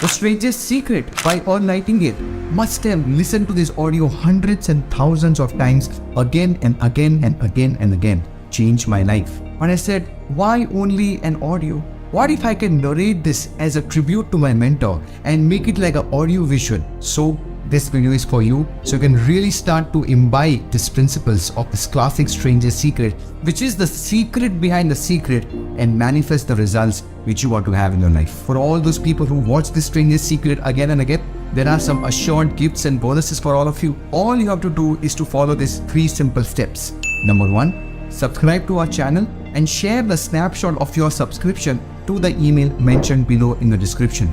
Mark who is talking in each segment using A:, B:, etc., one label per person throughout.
A: The Strangest Secret by Earl Nightingale. Must have listened to this audio hundreds and thousands of times, again and again and again and again. Changed my life. And I said, why only an audio? What if I can narrate this as a tribute to my mentor and make it like an audio visual? So this video is for you, so you can really start to imbibe these principles of this classic Strangest Secret, which is the secret behind the secret, and manifest the results which you want to have in your life. For all those people who watch this Strangest Secret again and again, there are some assured gifts and bonuses for all of you. All you have to do is to follow these 3 simple steps. Number 1, subscribe to our channel and share the snapshot of your subscription to the email mentioned below in the description.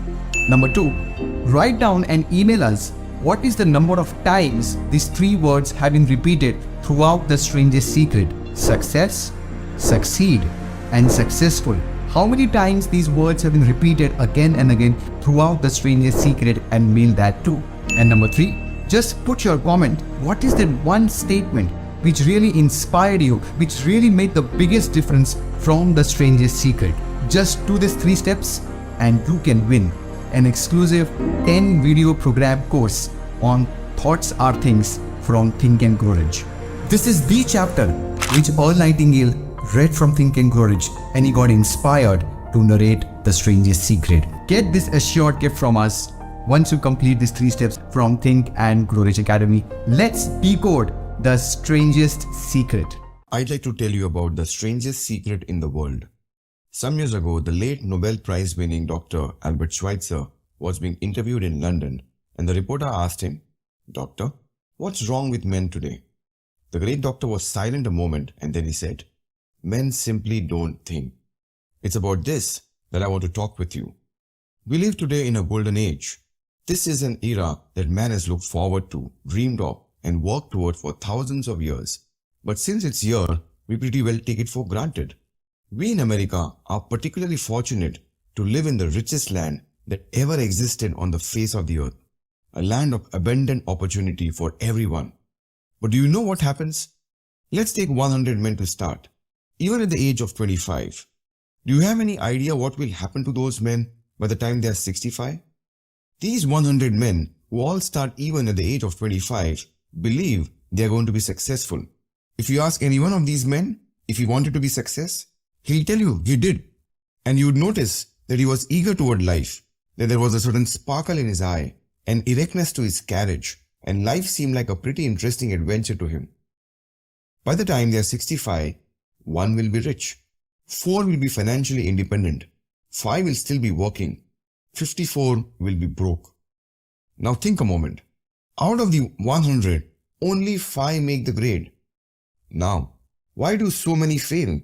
A: Number 2, write down and email us what is the number of times these 3 words have been repeated throughout the Strangest Secret. Success, succeed, and successful. How many times these words have been repeated again and again throughout the Strangest Secret, and mail that too. And number 3, just put your comment. What is that one statement which really inspired you, which really made the biggest difference from the Strangest Secret? Just do these 3 steps and you can win an exclusive 10 video program course on Thoughts Are Things from Think and Grow Rich. This is the chapter which Earl Nightingale read from Think and Grow Rich, and he got inspired to narrate the Strangest Secret. Get this assured gift from us once you complete these 3 steps from Think and Grow Rich Academy. Let's decode the Strangest Secret.
B: I'd like to tell you about the strangest secret in the world. Some years ago, the late Nobel Prize winning Dr. Albert Schweitzer was being interviewed in London, and the reporter asked him, "Doctor, what's wrong with men today?" The great doctor was silent a moment, and then he said, "Men simply don't think. It's about this that I want to talk with you. We live today in a golden age. This is an era that man has looked forward to, dreamed of, and worked toward for thousands of years. But since it's here, we pretty well take it for granted. We in America are particularly fortunate to live in the richest land that ever existed on the face of the earth, a land of abundant opportunity for everyone. But do you know what happens? Let's take 100 men to start, even at the age of 25. Do you have any idea what will happen to those men by the time they are 65? These 100 men, who all start even at the age of 25, believe they are going to be successful. If you ask any one of these men if he wanted to be success, he'll tell you he did. And you would notice that he was eager toward life, that there was a certain sparkle in his eye, an erectness to his carriage, and life seemed like a pretty interesting adventure to him. By the time they are 65, 1 will be rich, 4 will be financially independent, 5 will still be working, 54 will be broke. Now think a moment. Out of the 100, only 5 make the grade. Now, why do so many fail?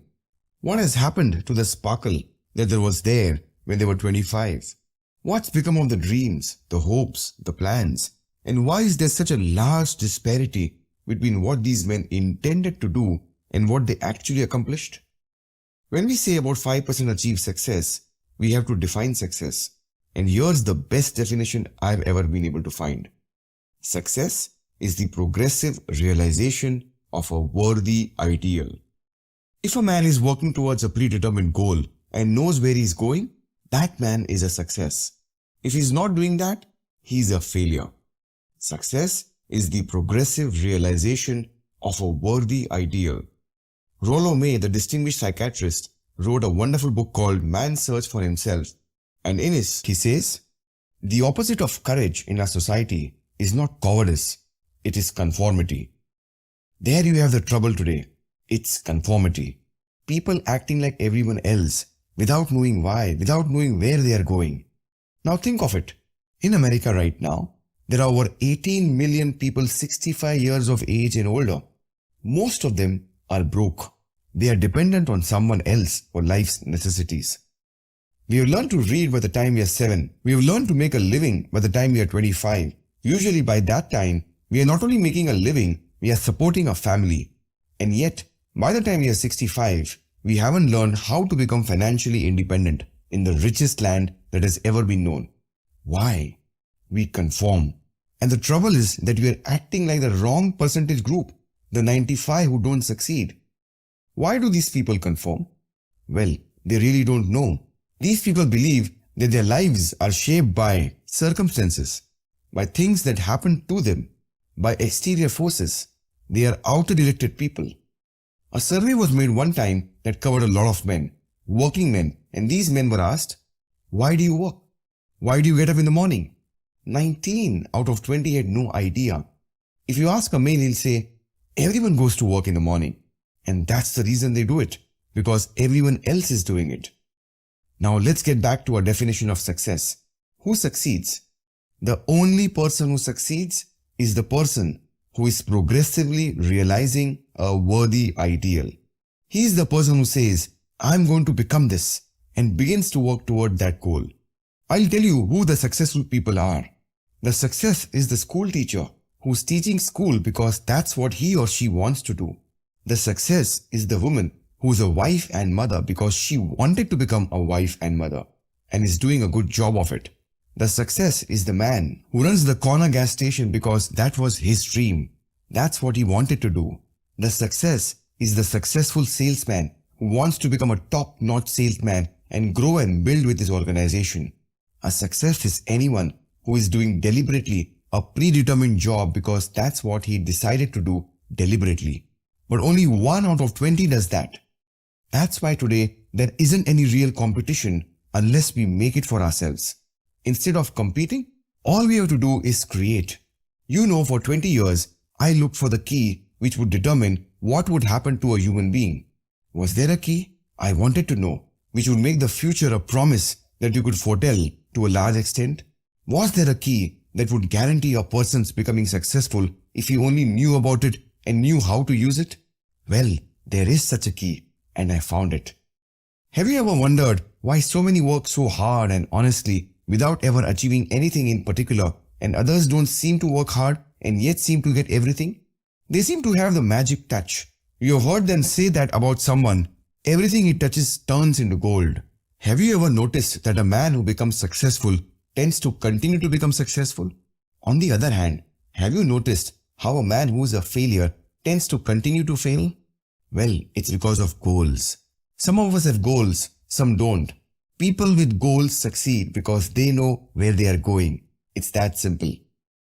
B: What has happened to the sparkle that there was there when they were 25? What's become of the dreams, the hopes, the plans? And why is there such a large disparity between what these men intended to do and what they actually accomplished? When we say about 5% achieve success, we have to define success. And here's the best definition I've ever been able to find. Success is the progressive realization of a worthy ideal. If a man is working towards a predetermined goal and knows where he's going, that man is a success. If he's not doing that, he's a failure. Success is the progressive realization of a worthy ideal. Rollo May, the distinguished psychiatrist, wrote a wonderful book called Man's Search for Himself, and in it he says, "The opposite of courage in our society is not cowardice, it is conformity." There you have the trouble today. It's conformity. People acting like everyone else without knowing why, without knowing where they are going. Now think of it. In America right now, there are over 18 million people 65 years of age and older. Most of them are broke. They are dependent on someone else for life's necessities. We have learned to read by the time we are 7. We have learned to make a living by the time we are 25. Usually by that time, we are not only making a living, we are supporting a family. And yet, by the time we are 65, we haven't learned how to become financially independent in the richest land that has ever been known. Why? We conform. And the trouble is that we are acting like the wrong percentage group, the 95 who don't succeed. Why do these people conform? Well, they really don't know. These people believe that their lives are shaped by circumstances, by things that happen to them, by exterior forces. They are outer-directed people. A survey was made one time that covered a lot of men, working men, and these men were asked, why do you work? Why do you get up in the morning? 19 out of 20 had no idea. If you ask a male, he'll say, everyone goes to work in the morning. And that's the reason they do it, because everyone else is doing it. Now let's get back to our definition of success. Who succeeds? The only person who succeeds is the person who is progressively realizing a worthy ideal. He is the person who says, I'm going to become this, and begins to work toward that goal. I'll tell you who the successful people are. The success is the school teacher who's teaching school because that's what he or she wants to do. The success is the woman who's a wife and mother because she wanted to become a wife and mother and is doing a good job of it. The success is the man who runs the corner gas station because that was his dream. That's what he wanted to do. The success is the successful salesman who wants to become a top-notch salesman and grow and build with his organization. A success is anyone who is doing deliberately a predetermined job because that's what he decided to do deliberately. But only 1 out of 20 does that. That's why today there isn't any real competition unless we make it for ourselves. Instead of competing, all we have to do is create. You know, for 20 years, I looked for the key which would determine what would happen to a human being. Was there a key? I wanted to know, which would make the future a promise that you could foretell to a large extent. Was there a key that would guarantee a person's becoming successful if he only knew about it and knew how to use it? Well, there is such a key, and I found it. Have you ever wondered why so many work so hard and honestly without ever achieving anything in particular, and others don't seem to work hard and yet seem to get everything? They seem to have the magic touch. You have heard them say that about someone, everything he touches turns into gold. Have you ever noticed that a man who becomes successful tends to continue to become successful? On the other hand, have you noticed how a man who is a failure tends to continue to fail? Well, it's because of goals. Some of us have goals, some don't. People with goals succeed because they know where they are going. It's that simple.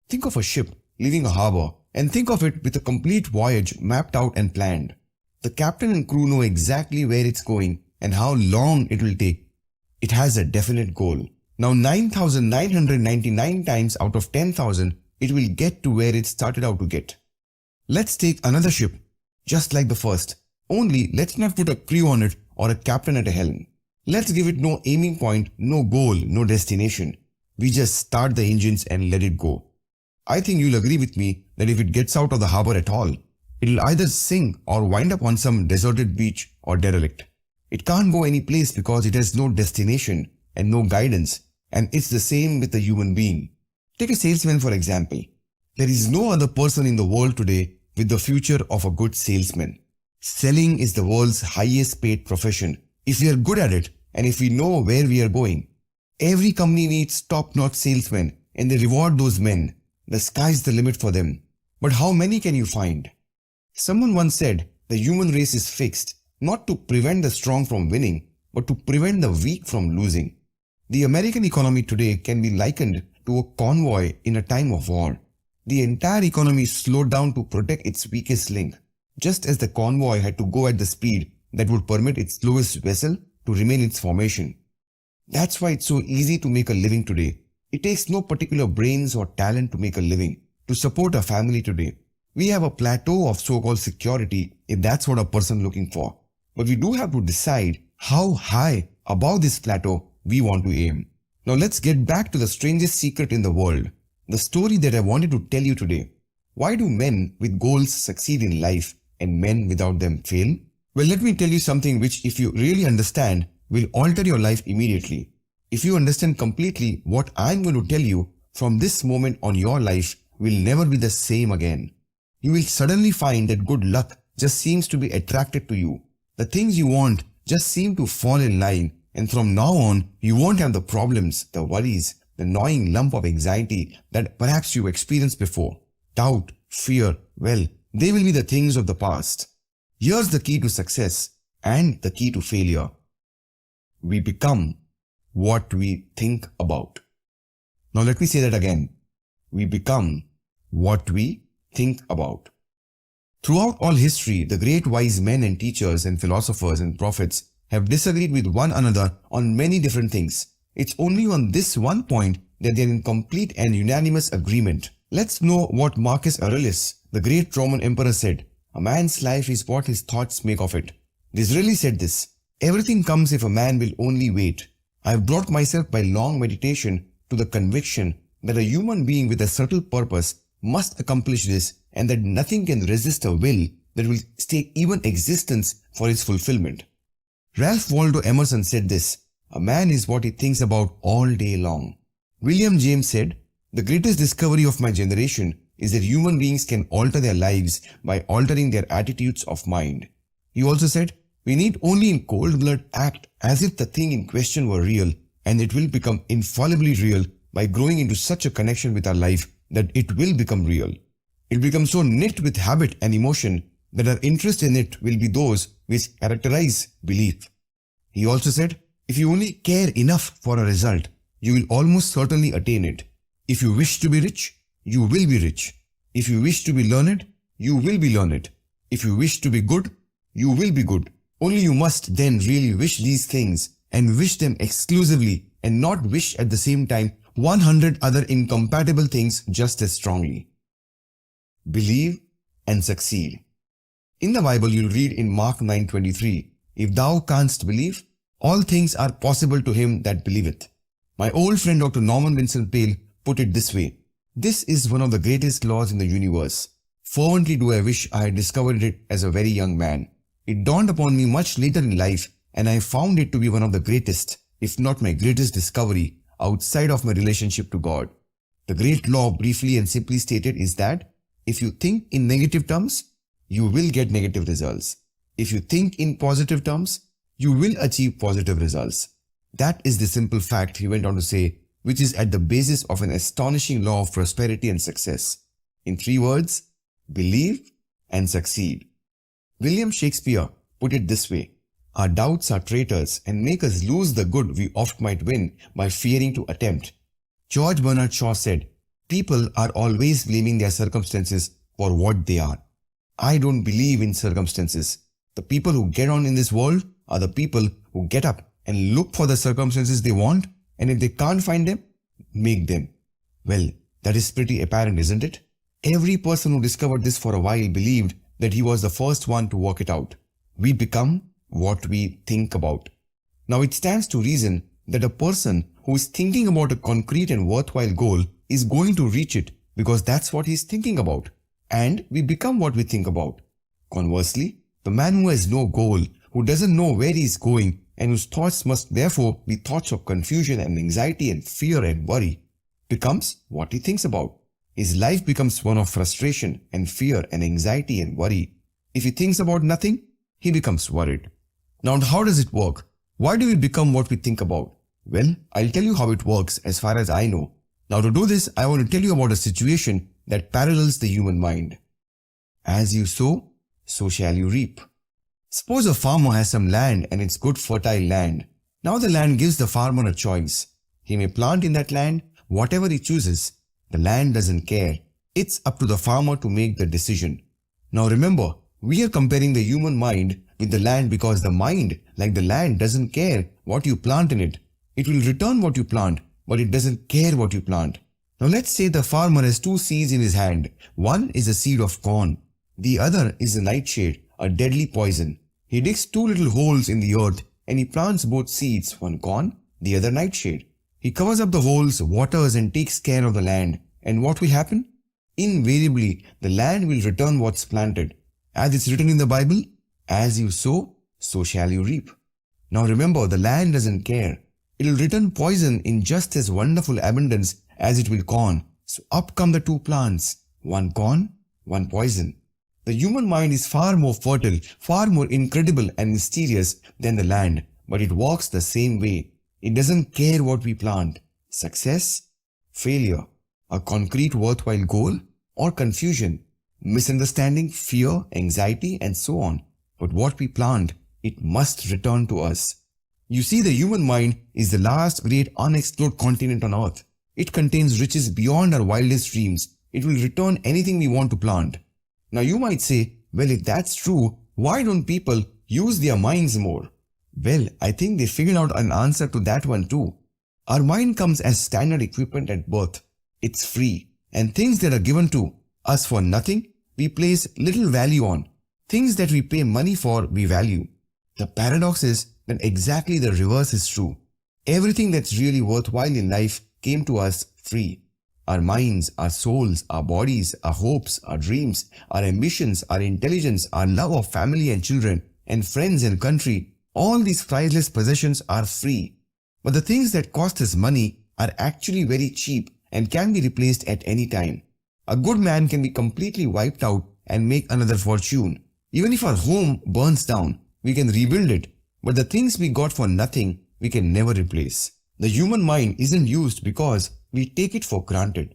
B: Think of a ship leaving a harbor and think of it with a complete voyage mapped out and planned. The captain and crew know exactly where it's going and how long it will take. It has a definite goal. Now 9,999 times out of 10,000, it will get to where it started out to get. Let's take another ship, just like the first. Only let's not put a crew on it or a captain at a helm. Let's give it no aiming point, no goal, no destination. We just start the engines and let it go. I think you'll agree with me that if it gets out of the harbor at all, it'll either sink or wind up on some deserted beach or derelict. It can't go any place because it has no destination and no guidance, and it's the same with a human being. Take a salesman for example. There is no other person in the world today with the future of a good salesman. Selling is the world's highest paid profession if we are good at it and if we know where we are going. Every company needs top-notch salesmen and they reward those men. The sky's the limit for them. But how many can you find? Someone once said the human race is fixed not to prevent the strong from winning, but to prevent the weak from losing. The American economy today can be likened to a convoy in a time of war. The entire economy slowed down to protect its weakest link, just as the convoy had to go at the speed that would permit its slowest vessel to remain in its formation. That's why it's so easy to make a living today. It takes no particular brains or talent to make a living, to support a family today. We have a plateau of so-called security if that's what a person is looking for. But we do have to decide how high above this plateau we want to aim. Now let's get back to the strangest secret in the world. The story that I wanted to tell you today. Why do men with goals succeed in life and men without them fail? Well, let me tell you something which, if you really understand, will alter your life immediately. If you understand completely what I'm going to tell you, from this moment on, your life will never be the same again. You will suddenly find that good luck just seems to be attracted to you. The things you want just seem to fall in line, and from now on, you won't have the problems, the worries, the gnawing lump of anxiety that perhaps you experienced before. Doubt, fear, well, they will be the things of the past. Here's the key to success and the key to failure. We become what we think about. Now let me say that again. We become what we think about. Throughout all history, the great wise men and teachers and philosophers and prophets have disagreed with one another on many different things. It's only on this one point that they're in complete and unanimous agreement. Let's know what Marcus Aurelius, the great Roman emperor, said. A man's life is what his thoughts make of it. Disraeli said this. Everything comes if a man will only wait. I have brought myself by long meditation to the conviction that a human being with a subtle purpose must accomplish this, and that nothing can resist a will that will stake even existence for its fulfillment. Ralph Waldo Emerson said this. A man is what he thinks about all day long. William James said, the greatest discovery of my generation is that human beings can alter their lives by altering their attitudes of mind. He also said, we need only in cold blood act as if the thing in question were real, and it will become infallibly real by growing into such a connection with our life that it will become real. It becomes so knit with habit and emotion that our interest in it will be those which characterize belief. He also said, if you only care enough for a result, you will almost certainly attain it. If you wish to be rich, you will be rich. If you wish to be learned, you will be learned. If you wish to be good, you will be good. Only you must then really wish these things, and wish them exclusively, and not wish at the same time 100 other incompatible things just as strongly. Believe and succeed. In the Bible, you'll read in Mark 9:23, if thou canst believe, all things are possible to him that believeth. My old friend Dr. Norman Vincent Peale put it this way, this is one of the greatest laws in the universe. Fervently do I wish I had discovered it as a very young man. It dawned upon me much later in life, and I found it to be one of the greatest, if not my greatest discovery, outside of my relationship to God. The great law, briefly and simply stated, is that if you think in negative terms, you will get negative results. If you think in positive terms, you will achieve positive results. That is the simple fact, he went on to say, which is at the basis of an astonishing law of prosperity and success. In 3 words, believe and succeed. William Shakespeare put it this way, our doubts are traitors and make us lose the good we oft might win by fearing to attempt. George Bernard Shaw said, people are always blaming their circumstances for what they are. I don't believe in circumstances. The people who get on in this world are the people who get up and look for the circumstances they want, and if they can't find them, make them. Well, that is pretty apparent, isn't it? Every person who discovered this for a while believed that he was the first one to work it out. We become what we think about. Now it stands to reason that a person who is thinking about a concrete and worthwhile goal is going to reach it because that's what he's thinking about. And we become what we think about. Conversely, the man who has no goal, who doesn't know where he is going, and whose thoughts must therefore be thoughts of confusion and anxiety and fear and worry, becomes what he thinks about. His life becomes one of frustration and fear and anxiety and worry. If he thinks about nothing, he becomes worried. Now, how does it work? Why do we become what we think about? Well, I'll tell you how it works as far as I know. Now, to do this, I want to tell you about a situation that parallels the human mind. As you sow, so shall you reap. Suppose a farmer has some land and it's good fertile land. Now the land gives the farmer a choice. He may plant in that land whatever he chooses. The land doesn't care. It's up to the farmer to make the decision. Now remember, we are comparing the human mind with the land because the mind, like the land, doesn't care what you plant in it. It will return what you plant, but it doesn't care what you plant. Now let's say the farmer has 2 seeds in his hand. One is a seed of corn. The other is a nightshade, a deadly poison. He digs 2 little holes in the earth and he plants both seeds, one corn, the other nightshade. He covers up the holes, waters and takes care of the land. And what will happen? Invariably, the land will return what's planted. As it's written in the Bible, as you sow, so shall you reap. Now remember, the land doesn't care. It will return poison in just as wonderful abundance as it will corn. So up come the 2 plants, one corn, one poison. The human mind is far more fertile, far more incredible and mysterious than the land, but it walks the same way. It doesn't care what we plant. Success, failure, a concrete worthwhile goal, or confusion, misunderstanding, fear, anxiety, and so on. But what we plant, it must return to us. You see, the human mind is the last great unexplored continent on earth. It contains riches beyond our wildest dreams. It will return anything we want to plant. Now you might say, well, if that's true, why don't people use their minds more? Well, I think they figured out an answer to that one too. Our mind comes as standard equipment at birth. It's free, and things that are given to us for nothing, we place little value on. Things that we pay money for, we value. The paradox is that exactly the reverse is true. Everything that's really worthwhile in life came to us free. Our minds, our souls, our bodies, our hopes, our dreams, our ambitions, our intelligence, our love of family and children, and friends and country, all these priceless possessions are free. But the things that cost us money are actually very cheap and can be replaced at any time. A good man can be completely wiped out and make another fortune. Even if our home burns down, we can rebuild it. But the things we got for nothing, we can never replace. The human mind isn't used because we take it for granted.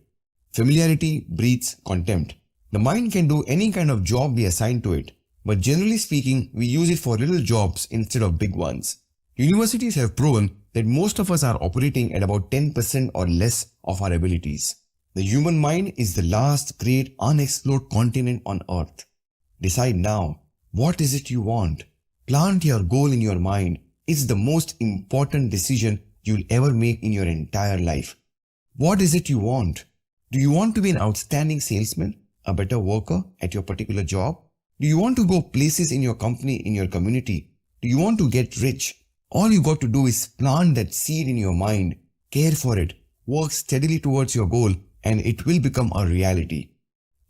B: Familiarity breeds contempt. The mind can do any kind of job we assign to it, but generally speaking, we use it for little jobs instead of big ones. Universities have proven that most of us are operating at about 10% or less of our abilities. The human mind is the last great unexplored continent on earth. Decide now, what is it you want? Plant your goal in your mind. It's the most important decision you'll ever make in your entire life. What is it you want? Do you want to be an outstanding salesman, a better worker at your particular job? Do you want to go places in your company, in your community? Do you want to get rich? All you got to do is plant that seed in your mind, care for it, work steadily towards your goal, and it will become a reality.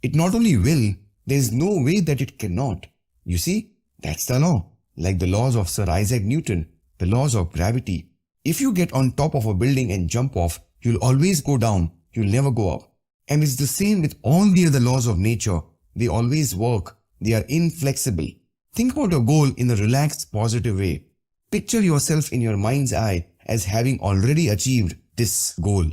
B: It not only will, there is no way that it cannot. You see, that's the law. Like the laws of Sir Isaac Newton, the laws of gravity. If you get on top of a building and jump off, you'll always go down, you'll never go up. And it's the same with all the other laws of nature. They always work. They are inflexible. Think about your goal in a relaxed, positive way. Picture yourself in your mind's eye as having already achieved this goal.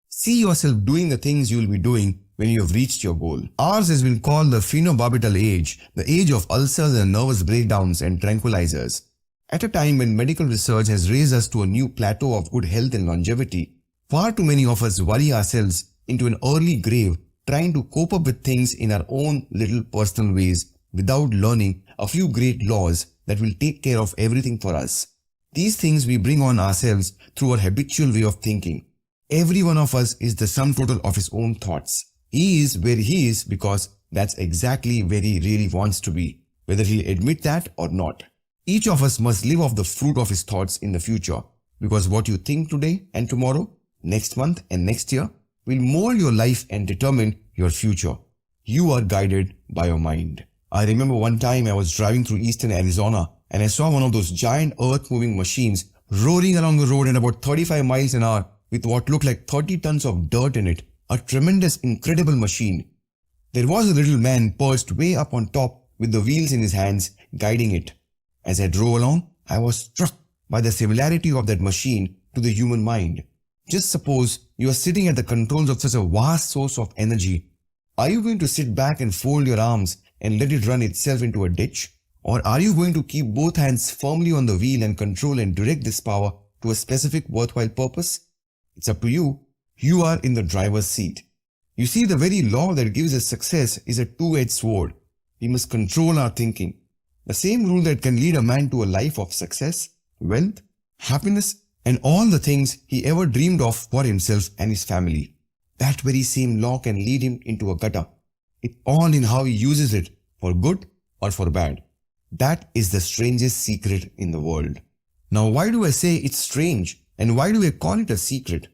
B: See yourself doing the things you will be doing when you have reached your goal. Ours has been called the phenobarbital age, the age of ulcers and nervous breakdowns and tranquilizers. At a time when medical research has raised us to a new plateau of good health and longevity, far too many of us worry ourselves into an early grave trying to cope up with things in our own little personal ways without learning a few great laws that will take care of everything for us. These things we bring on ourselves through our habitual way of thinking. Every one of us is the sum total of his own thoughts. He is where he is because that's exactly where he really wants to be, whether he'll admit that or not. Each of us must live off the fruit of his thoughts in the future, because what you think today and tomorrow, next month and next year, will mold your life and determine your future. You are guided by your mind. I remember one time I was driving through eastern Arizona and I saw one of those giant earth-moving machines roaring along the road at about 35 miles an hour with what looked like 30 tons of dirt in it. A tremendous, incredible machine. There was a little man perched way up on top with the wheels in his hands, guiding it. As I drove along, I was struck by the similarity of that machine to the human mind. Just suppose you are sitting at the controls of such a vast source of energy. Are you going to sit back and fold your arms and let it run itself into a ditch? Or are you going to keep both hands firmly on the wheel and control and direct this power to a specific worthwhile purpose? It's up to you. You are in the driver's seat. You see, the very law that gives us success is a two-edged sword. We must control our thinking. The same rule that can lead a man to a life of success, wealth, happiness, and all the things he ever dreamed of for himself and his family. That very same law can lead him into a gutter. It's all in how he uses it, for good or for bad. That is the strangest secret in the world. Now, why do I say it's strange, and why do I call it a secret?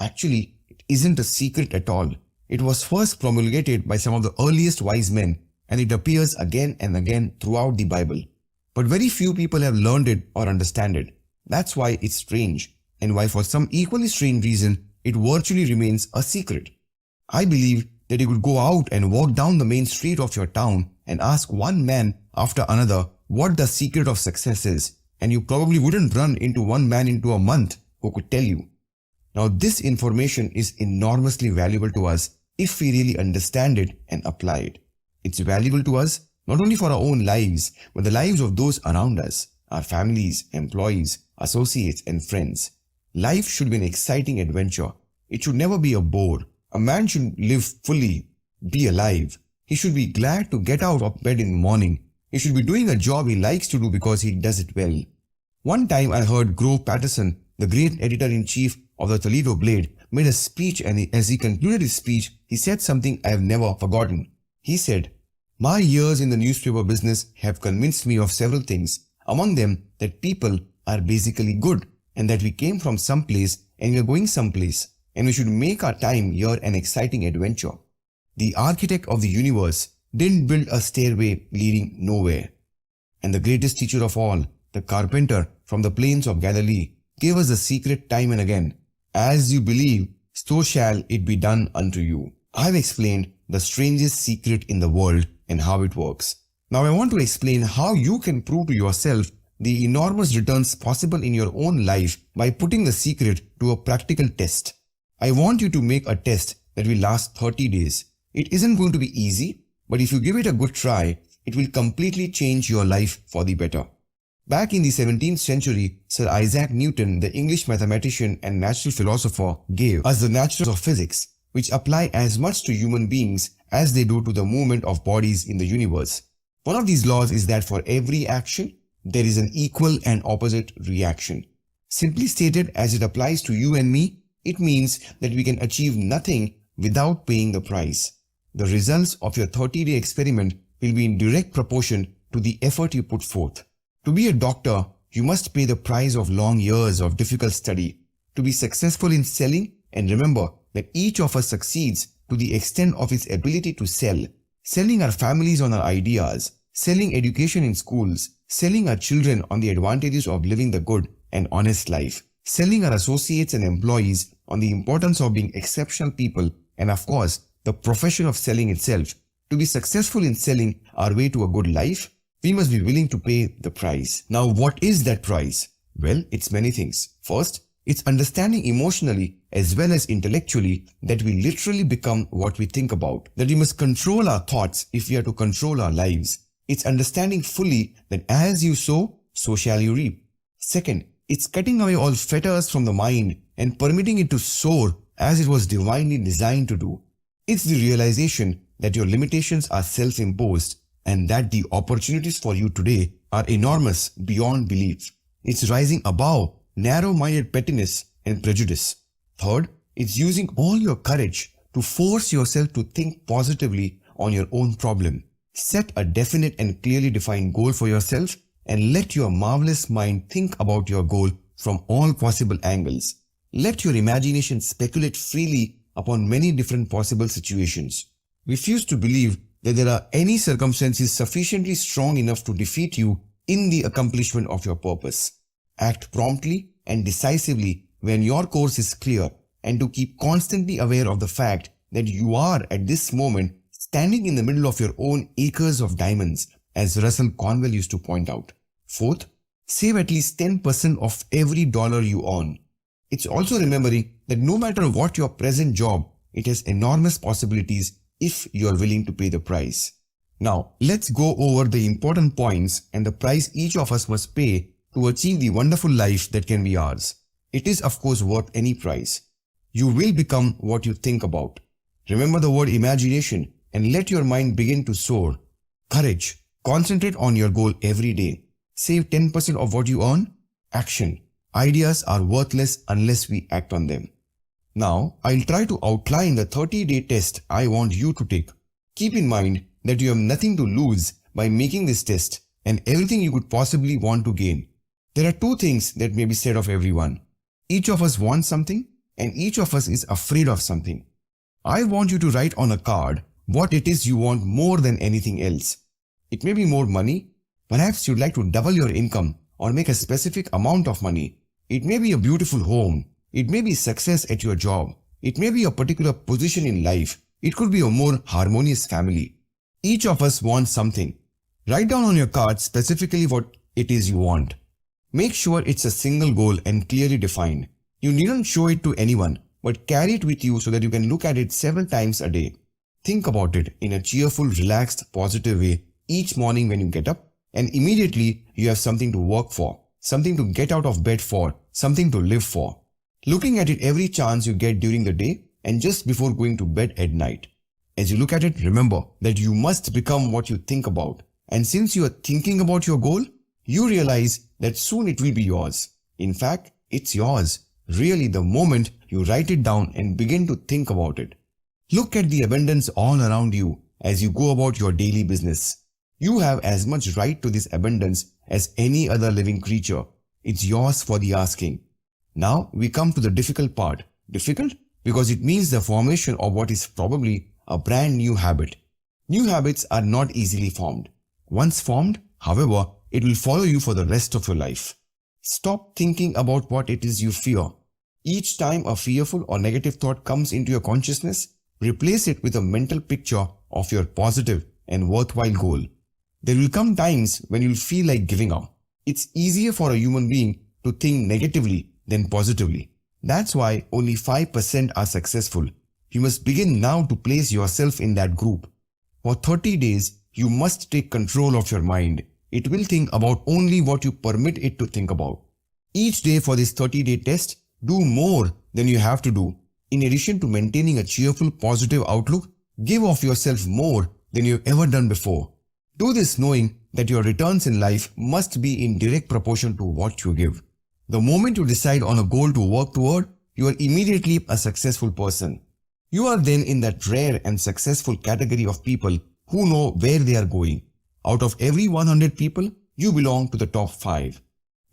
B: Actually, it isn't a secret at all. It was first promulgated by some of the earliest wise men, and it appears again and again throughout the Bible. But very few people have learned it or understand it. That's why it's strange, and why for some equally strange reason, it virtually remains a secret. I believe that you could go out and walk down the main street of your town and ask one man after another what the secret of success is, and you probably wouldn't run into one man into a month who could tell you. Now, this information is enormously valuable to us if we really understand it and apply it. It's valuable to us not only for our own lives, but the lives of those around us, our families, employees, associates, and friends. Life should be an exciting adventure. It should never be a bore. A man should live fully, be alive. He should be glad to get out of bed in the morning. He should be doing a job he likes to do because he does it well. One time I heard Grove Patterson, the great editor-in-chief of the Toledo Blade, made a speech, and as he concluded his speech, he said something I have never forgotten. He said, "My years in the newspaper business have convinced me of several things, among them that people are basically good, and that we came from someplace and we are going someplace, and we should make our time here an exciting adventure. The architect of the universe didn't build a stairway leading nowhere. And the greatest teacher of all, the carpenter from the plains of Galilee, gave us the secret time and again. As you believe, so shall it be done unto you." I have explained the strangest secret in the world and how it works. Now I want to explain how you can prove to yourself the enormous returns possible in your own life by putting the secret to a practical test. I want you to make a test that will last 30 days. It isn't going to be easy, but if you give it a good try, it will completely change your life for the better. Back in the 17th century, Sir Isaac Newton, the English mathematician and natural philosopher, gave us the naturals of physics, which apply as much to human beings as they do to the movement of bodies in the universe. One of these laws is that for every action, there is an equal and opposite reaction. Simply stated, as it applies to you and me, it means that we can achieve nothing without paying the price. The results of your 30-day experiment will be in direct proportion to the effort you put forth. To be a doctor, you must pay the price of long years of difficult study. To be successful in selling, and remember that each of us succeeds to the extent of its ability to sell. Selling our families on our ideas, selling education in schools, selling our children on the advantages of living the good and honest life, selling our associates and employees on the importance of being exceptional people, and of course, the profession of selling itself. To be successful in selling our way to a good life, we must be willing to pay the price. Now, what is that price? Well, it's many things. First, it's understanding emotionally as well as intellectually that we literally become what we think about, that we must control our thoughts if we are to control our lives. It's understanding fully that as you sow, so shall you reap. Second, it's cutting away all fetters from the mind and permitting it to soar as it was divinely designed to do. It's the realization that your limitations are self-imposed and that the opportunities for you today are enormous beyond belief. It's rising above narrow-minded pettiness and prejudice. Third, it's using all your courage to force yourself to think positively on your own problem. Set a definite and clearly defined goal for yourself and let your marvelous mind think about your goal from all possible angles. Let your imagination speculate freely upon many different possible situations. Refuse to believe that there are any circumstances sufficiently strong enough to defeat you in the accomplishment of your purpose. Act promptly and decisively when your course is clear, and to keep constantly aware of the fact that you are at this moment standing in the middle of your own acres of diamonds, as Russell Conwell used to point out. Fourth, save at least 10% of every dollar you earn. It's also remembering that no matter what your present job, it has enormous possibilities if you are willing to pay the price. Now, let's go over the important points and the price each of us must pay to achieve the wonderful life that can be ours. It is of course worth any price. You will become what you think about. Remember the word imagination and let your mind begin to soar. Courage. Concentrate on your goal every day. Save 10% of what you earn. Action. Ideas are worthless unless we act on them. Now, I'll try to outline the 30-day test I want you to take. Keep in mind that you have nothing to lose by making this test and everything you could possibly want to gain. There are two things that may be said of everyone. Each of us wants something and each of us is afraid of something. I want you to write on a card what it is you want more than anything else. It may be more money. Perhaps you'd like to double your income or make a specific amount of money. It may be a beautiful home. It may be success at your job. It may be a particular position in life. It could be a more harmonious family. Each of us wants something. Write down on your card specifically what it is you want. Make sure it's a single goal and clearly defined. You needn't show it to anyone, but carry it with you so that you can look at it several times a day. Think about it in a cheerful, relaxed, positive way each morning when you get up, and immediately you have something to work for. something to get out of bed for, something to live for. Looking at it every chance you get during the day and just before going to bed at night. As you look at it, remember that you must become what you think about. And since you are thinking about your goal, you realize that soon it will be yours. In fact, it's yours, really, the moment you write it down and begin to think about it. Look at the abundance all around you as you go about your daily business. You have as much right to this abundance as any other living creature. It's yours for the asking. Now we come to the difficult part. Difficult because it means the formation of what is probably a brand new habit. New habits are not easily formed. Once formed, however, it will follow you for the rest of your life. Stop thinking about what it is you fear. Each time a fearful or negative thought comes into your consciousness, replace it with a mental picture of your positive and worthwhile goal. There will come times when you'll feel like giving up. It's easier for a human being to think negatively than positively. That's why only 5% are successful. You must begin now to place yourself in that group. For 30 days, you must take control of your mind. It will think about only what you permit it to think about. Each day for this 30-day test, do more than you have to do. In addition to maintaining a cheerful, positive outlook, give of yourself more than you've ever done before. Do this knowing that your returns in life must be in direct proportion to what you give. The moment you decide on a goal to work toward, you are immediately a successful person. You are then in that rare and successful category of people who know where they are going. Out of every 100 people, you belong to the top 5.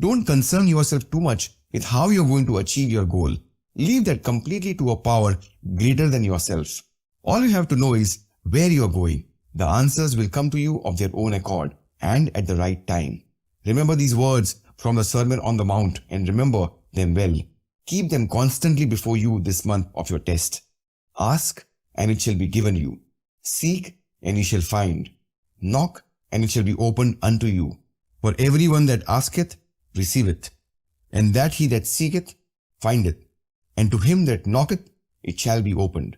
B: Don't concern yourself too much with how you're going to achieve your goal. Leave that completely to a power greater than yourself. All you have to know is where you're going. The answers will come to you of their own accord and at the right time. Remember these words from the Sermon on the Mount and remember them well. Keep them constantly before you this month of your test. Ask and it shall be given you. Seek and you shall find. Knock and it shall be opened unto you. For everyone that asketh, receiveth. And that he that seeketh, findeth. And to him that knocketh, it shall be opened.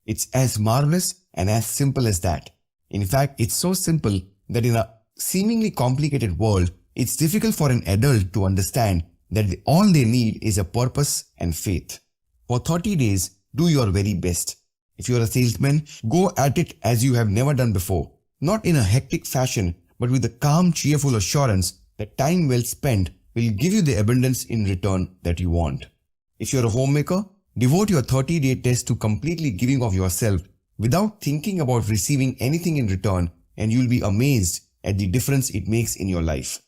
B: It's as marvelous and as simple as that. In fact, it's so simple that in a seemingly complicated world, it's difficult for an adult to understand that all they need is a purpose and faith. For 30 days, do your very best. If you're a salesman, go at it as you have never done before. Not in a hectic fashion, but with a calm, cheerful assurance that time well spent will give you the abundance in return that you want. If you're a homemaker, devote your 30-day test to completely giving of yourself without thinking about receiving anything in return, and you'll be amazed at the difference it makes in your life.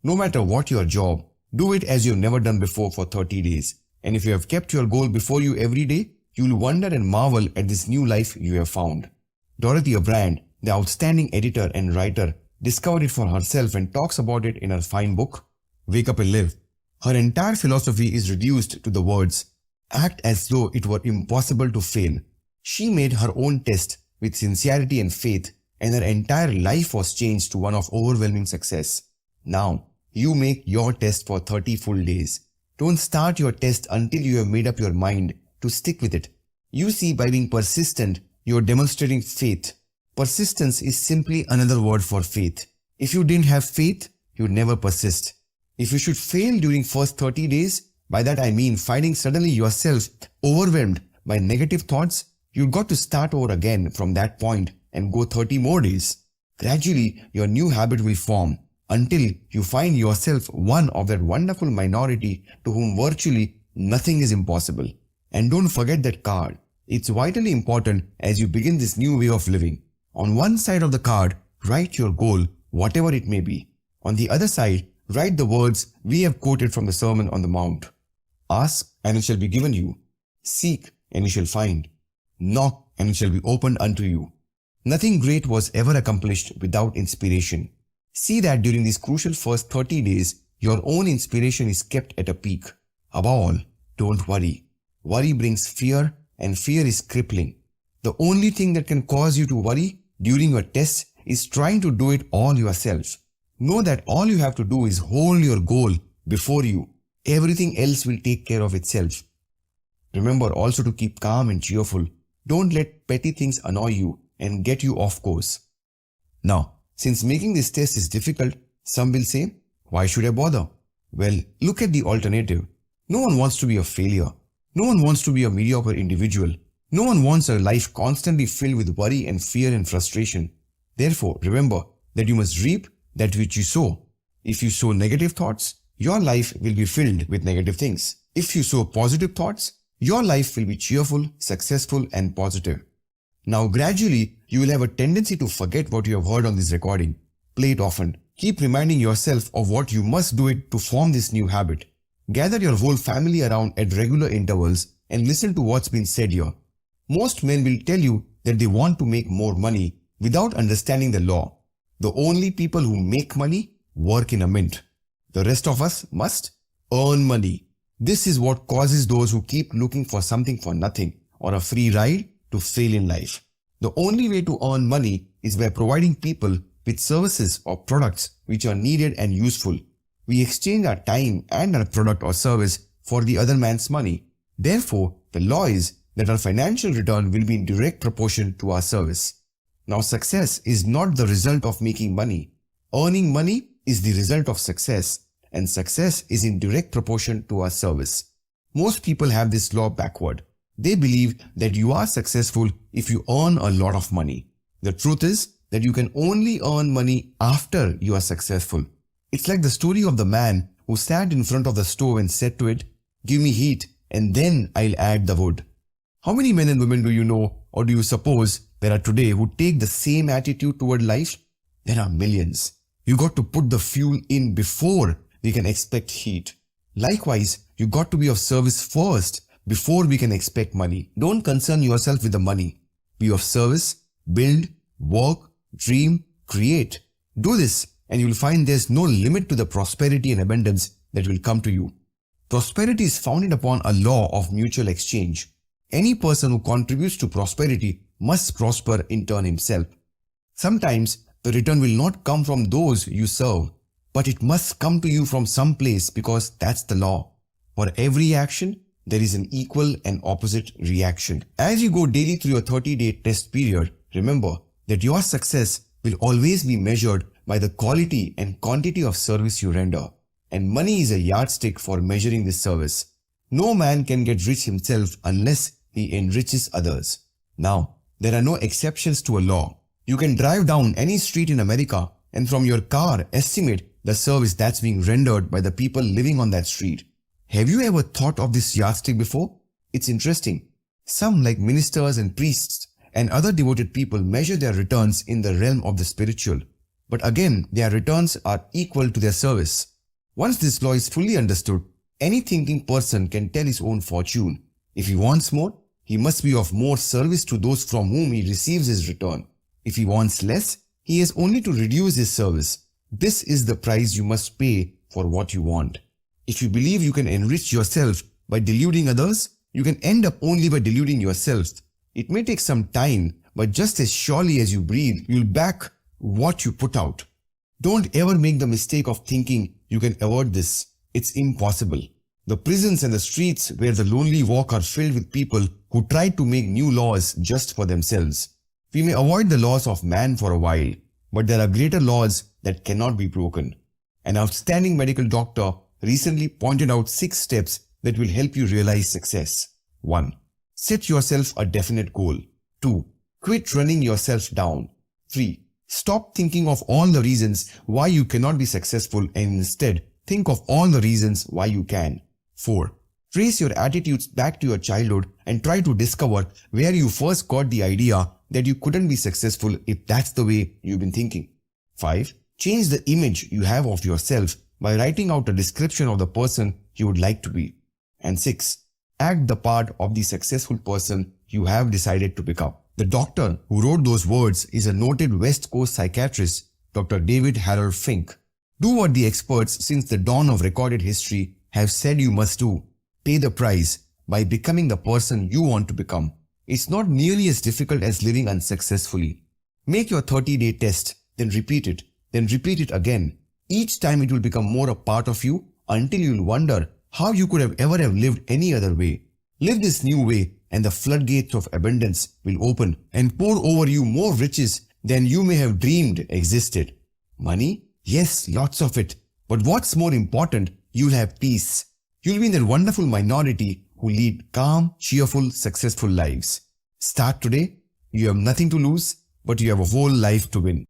B: No matter what your job, do it as you've never done before for 30 days. And if you have kept your goal before you every day, you'll wonder and marvel at this new life you have found. Dorothy Brand, the outstanding editor and writer, discovered it for herself and talks about it in her fine book, Wake Up and Live. Her entire philosophy is reduced to the words, act as though it were impossible to fail. She made her own test with sincerity and faith, and her entire life was changed to one of overwhelming success. Now, you make your test for 30 full days. Don't start your test until you have made up your mind to stick with it. You see, by being persistent, you are demonstrating faith. Persistence is simply another word for faith. If you didn't have faith, you'd never persist. If you should fail during first 30 days, by that I mean finding suddenly yourself overwhelmed by negative thoughts, you've got to start over again from that point and go 30 more days. Gradually, your new habit will form until you find yourself one of that wonderful minority to whom virtually nothing is impossible. And don't forget that card. It's vitally important as you begin this new way of living. On one side of the card, write your goal, whatever it may be. On the other side, write the words we have quoted from the Sermon on the Mount. Ask and it shall be given you. Seek and you shall find. Knock and it shall be opened unto you. Nothing great was ever accomplished without inspiration. See that during these crucial first 30 days, your own inspiration is kept at a peak. Above all, don't worry. Worry brings fear and fear is crippling. The only thing that can cause you to worry during your test is trying to do it all yourself. Know that all you have to do is hold your goal before you. Everything else will take care of itself. Remember also to keep calm and cheerful. Don't let petty things annoy you and get you off course. Now, since making this test is difficult, some will say, why should I bother? Well, look at the alternative. No one wants to be a failure. No one wants to be a mediocre individual. No one wants a life constantly filled with worry and fear and frustration. Therefore, remember that you must reap that which you sow. If you sow negative thoughts, your life will be filled with negative things. If you sow positive thoughts, your life will be cheerful, successful, and positive. Now, gradually, you will have a tendency to forget what you have heard on this recording. Play it often. Keep reminding yourself of what you must do it to form this new habit. Gather your whole family around at regular intervals and listen to what's been said here. Most men will tell you that they want to make more money without understanding the law. The only people who make money work in a mint. The rest of us must earn money. This is what causes those who keep looking for something for nothing or a free ride to fail in life. The only way to earn money is by providing people with services or products which are needed and useful. We exchange our time and our product or service for the other man's money. Therefore, the law is that our financial return will be in direct proportion to our service. Now, success is not the result of making money. Earning money is the result of success, and success is in direct proportion to our service. Most people have this law backward. They believe that you are successful if you earn a lot of money. The truth is that you can only earn money after you are successful. It's like the story of the man who sat in front of the stove and said to it, "Give me heat and then I'll add the wood." How many men and women do you know or do you suppose there are today who take the same attitude toward life? There are millions. You got to put the fuel in before we can expect heat. Likewise, you got to be of service first before we can expect money. Don't concern yourself with the money. Be of service, build, work, dream, create. Do this and you'll find there's no limit to the prosperity and abundance that will come to you. Prosperity is founded upon a law of mutual exchange. Any person who contributes to prosperity must prosper in turn himself. Sometimes the return will not come from those you serve, but it must come to you from some place because that's the law. For every action, there is an equal and opposite reaction. As you go daily through your 30-day test period, remember that your success will always be measured by the quality and quantity of service you render. And money is a yardstick for measuring this service. No man can get rich himself unless he enriches others. Now, there are no exceptions to a law. You can drive down any street in America and from your car estimate the service that's being rendered by the people living on that street. Have you ever thought of this yardstick before? It's interesting. Some, like ministers and priests and other devoted people, measure their returns in the realm of the spiritual. But again, their returns are equal to their service. Once this law is fully understood, any thinking person can tell his own fortune. If he wants more, he must be of more service to those from whom he receives his return. If he wants less, he has only to reduce his service. This is the price you must pay for what you want. If you believe you can enrich yourself by deluding others, you can end up only by deluding yourself. It may take some time, but just as surely as you breathe, you'll back what you put out. Don't ever make the mistake of thinking you can avoid this. It's impossible. The prisons and the streets where the lonely walk are filled with people who try to make new laws just for themselves. We may avoid the laws of man for a while, but there are greater laws that cannot be broken. An outstanding medical doctor recently pointed out 6 steps that will help you realize success. 1. Set yourself a definite goal. 2. Quit running yourself down. 3. Stop thinking of all the reasons why you cannot be successful and instead think of all the reasons why you can. 4. Trace your attitudes back to your childhood and try to discover where you first got the idea that you couldn't be successful if that's the way you've been thinking. 5. Change the image you have of yourself by writing out a description of the person you would like to be. And 6. Act the part of the successful person you have decided to become. The doctor who wrote those words is a noted West Coast psychiatrist, Dr. David Harold Fink. Do what the experts since the dawn of recorded history have said you must do. Pay the price by becoming the person you want to become. It's not nearly as difficult as living unsuccessfully. Make your 30-day test, then repeat it again. Each time it will become more a part of you until you'll wonder how you could have ever lived any other way. Live this new way and the floodgates of abundance will open and pour over you more riches than you may have dreamed existed. Money? Yes, lots of it. But what's more important, You'll have peace. You'll be in that wonderful minority who lead calm, cheerful, successful lives. Start today. You have nothing to lose, but you have a whole life to win.